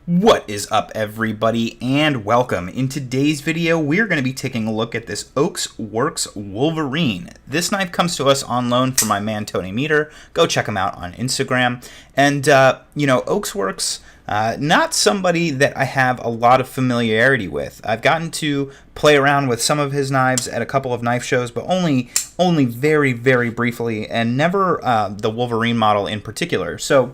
What is up, everybody, and welcome. In today's video, we're going to be taking a look at this Ochs Worx Wolverine. This knife comes to us on loan from my man Tony Meter. Go check him out on Instagram. And, Ochs Worx, not somebody that I have a lot of familiarity with. I've gotten to play around with some of his knives at a couple of knife shows, but only very, very briefly, and never the Wolverine model in particular. So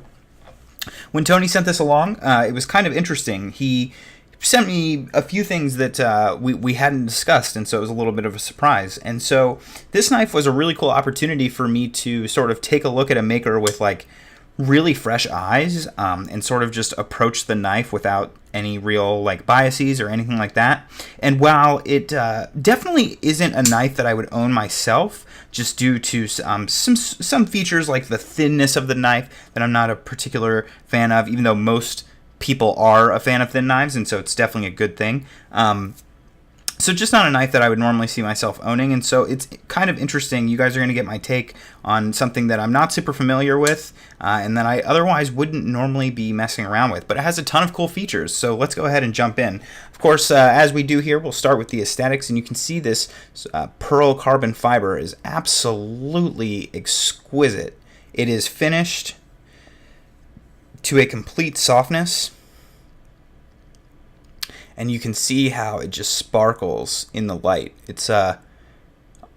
when Tony sent this along, it was kind of interesting. He sent me a few things that we hadn't discussed, and so it was a little bit of a surprise. And so this knife was a really cool opportunity for me to sort of take a look at a maker with like really fresh eyes, and sort of just approach the knife without any real like biases or anything like that. And while it definitely isn't a knife that I would own myself, just due to some features like the thinness of the knife that I'm not a particular fan of, even though most people are a fan of thin knives, and so it's definitely a good thing. So just not a knife that I would normally see myself owning, and so it's kind of interesting. You guys are going to get my take on something that I'm not super familiar with, and that I otherwise wouldn't normally be messing around with, but it has a ton of cool features, so let's go ahead and jump in. Of course, as we do here, we'll start with the aesthetics, and you can see this pearl carbon fiber is absolutely exquisite. It is finished to a complete softness, and you can see how it just sparkles in the light. It's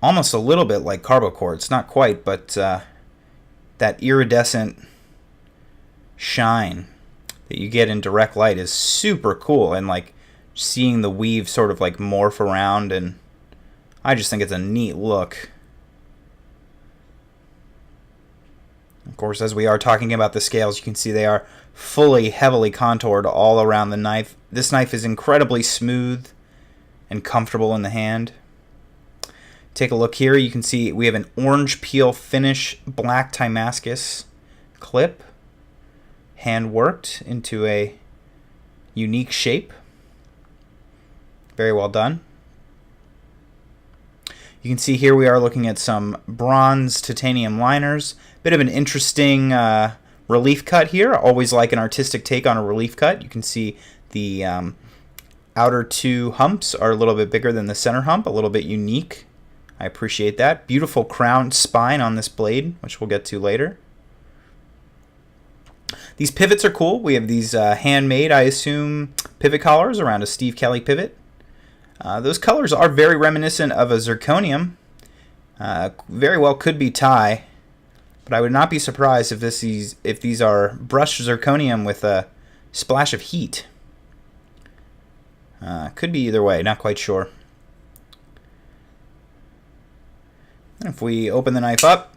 almost a little bit like carbocord. Not quite, but that iridescent shine that you get in direct light is super cool, and like seeing the weave sort of like morph around, and I just think it's a neat look. Of course, as we are talking about the scales, you can see they are fully, heavily contoured all around the knife. This knife is incredibly smooth and comfortable in the hand. Take a look here. You can see we have an orange peel finish black Damascus clip, hand worked into a unique shape. Very well done. You can see here we are looking at some bronze titanium liners. Bit of an interesting relief cut here. Always like an artistic take on a relief cut. You can see the outer two humps are a little bit bigger than the center hump, a little bit unique. I appreciate that. Beautiful crown spine on this blade, which we'll get to later. These pivots are cool. We have these handmade, I assume, pivot collars around a Steve Kelly pivot. Those colors are very reminiscent of a zirconium. Very well could be Thai, but I would not be surprised if these are brushed zirconium with a splash of heat. Could be either way, not quite sure. And if we open the knife up,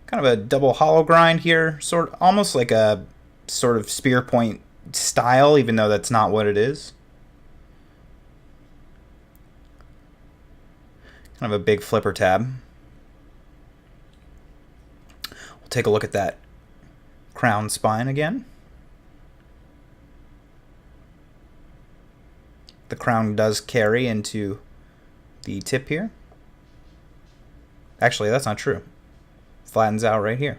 kind of a double hollow grind here, almost like a sort of spear point style, even though that's not what it is. Kind of a big flipper tab. We'll take a look at that crown spine again. The crown does carry into the tip here. Actually, that's not true. Flattens out right here.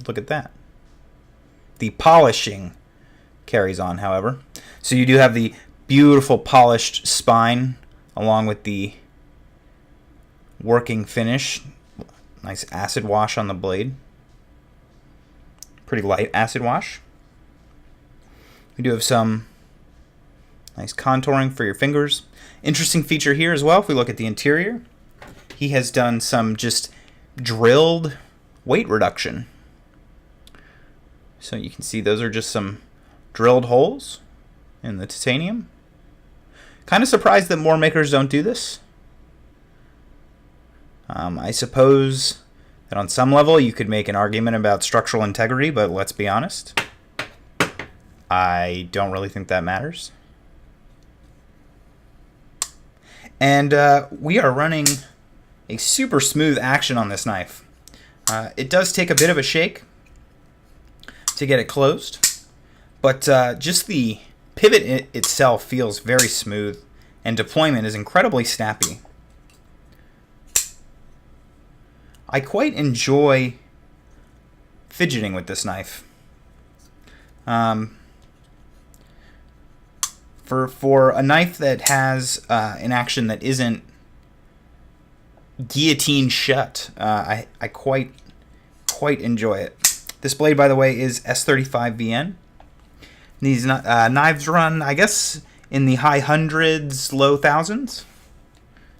Look at that. The polishing carries on, however. So you do have the beautiful polished spine along with the working finish. Nice acid wash on the blade. Pretty light acid wash. We do have some nice contouring for your fingers. Interesting feature here as well, if we look at the interior, he has done some just drilled weight reduction. So you can see those are just some drilled holes in the titanium. Kind of surprised that more makers don't do this. I suppose that on some level you could make an argument about structural integrity, but let's be honest, I don't really think that matters. And we are running a super smooth action on this knife. It does take a bit of a shake to get it closed, but just the pivot itself feels very smooth, and deployment is incredibly snappy. I quite enjoy fidgeting with this knife. For a knife that has an action that isn't guillotine shut, I quite enjoy it. This blade, by the way, is S35VN. These knives run, I guess, in the high hundreds, low thousands,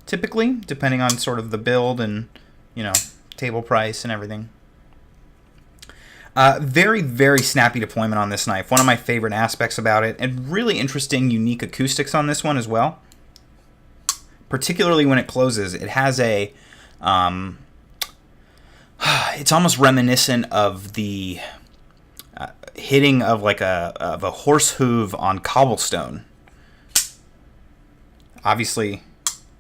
typically, depending on sort of the build and, you know, table price and everything. Very, very snappy deployment on this knife. One of my favorite aspects about it, and really interesting, unique acoustics on this one as well. Particularly when it closes, it has a, it's almost reminiscent of the hitting of like a horse hoof on cobblestone. Obviously,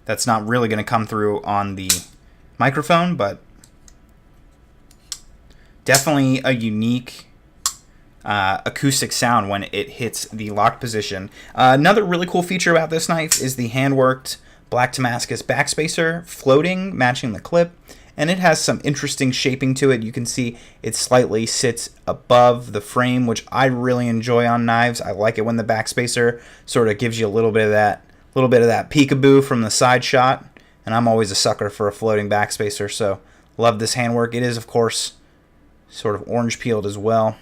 that's not really going to come through on the microphone, but definitely a unique acoustic sound when it hits the locked position. Another really cool feature about this knife is the hand-worked black Damascus backspacer floating, matching the clip, and it has some interesting shaping to it. You can see it slightly sits above the frame, which I really enjoy on knives. I like it when the backspacer sort of gives you a little bit of that peekaboo from the side shot, and I'm always a sucker for a floating backspacer, so love this handwork. It is, of course, sort of orange peeled as well.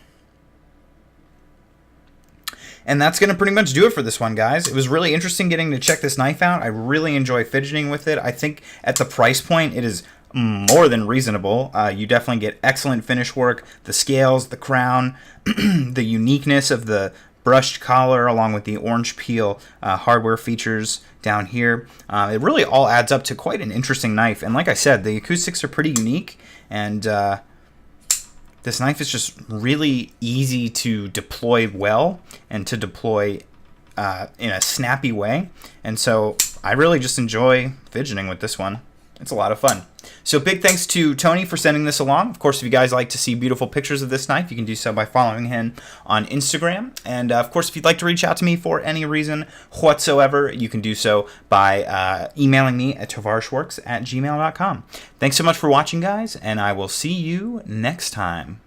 And that's going to pretty much do it for this one, guys. It was really interesting getting to check this knife out. I really enjoy fidgeting with it. I think at the price point, it is more than reasonable. You definitely get excellent finish work. The scales, the crown, the uniqueness of the brushed collar along with the orange peel hardware features down here. It really all adds up to quite an interesting knife. And like I said, the acoustics are pretty unique, and this knife is just really easy to deploy well and to deploy in a snappy way. And so I really just enjoy fidgeting with this one. It's a lot of fun. So big thanks to Tony for sending this along. Of course, if you guys like to see beautiful pictures of this knife, you can do so by following him on Instagram. And of course, if you'd like to reach out to me for any reason whatsoever, you can do so by emailing me at tovarishworks@gmail.com. Thanks so much for watching, guys, and I will see you next time.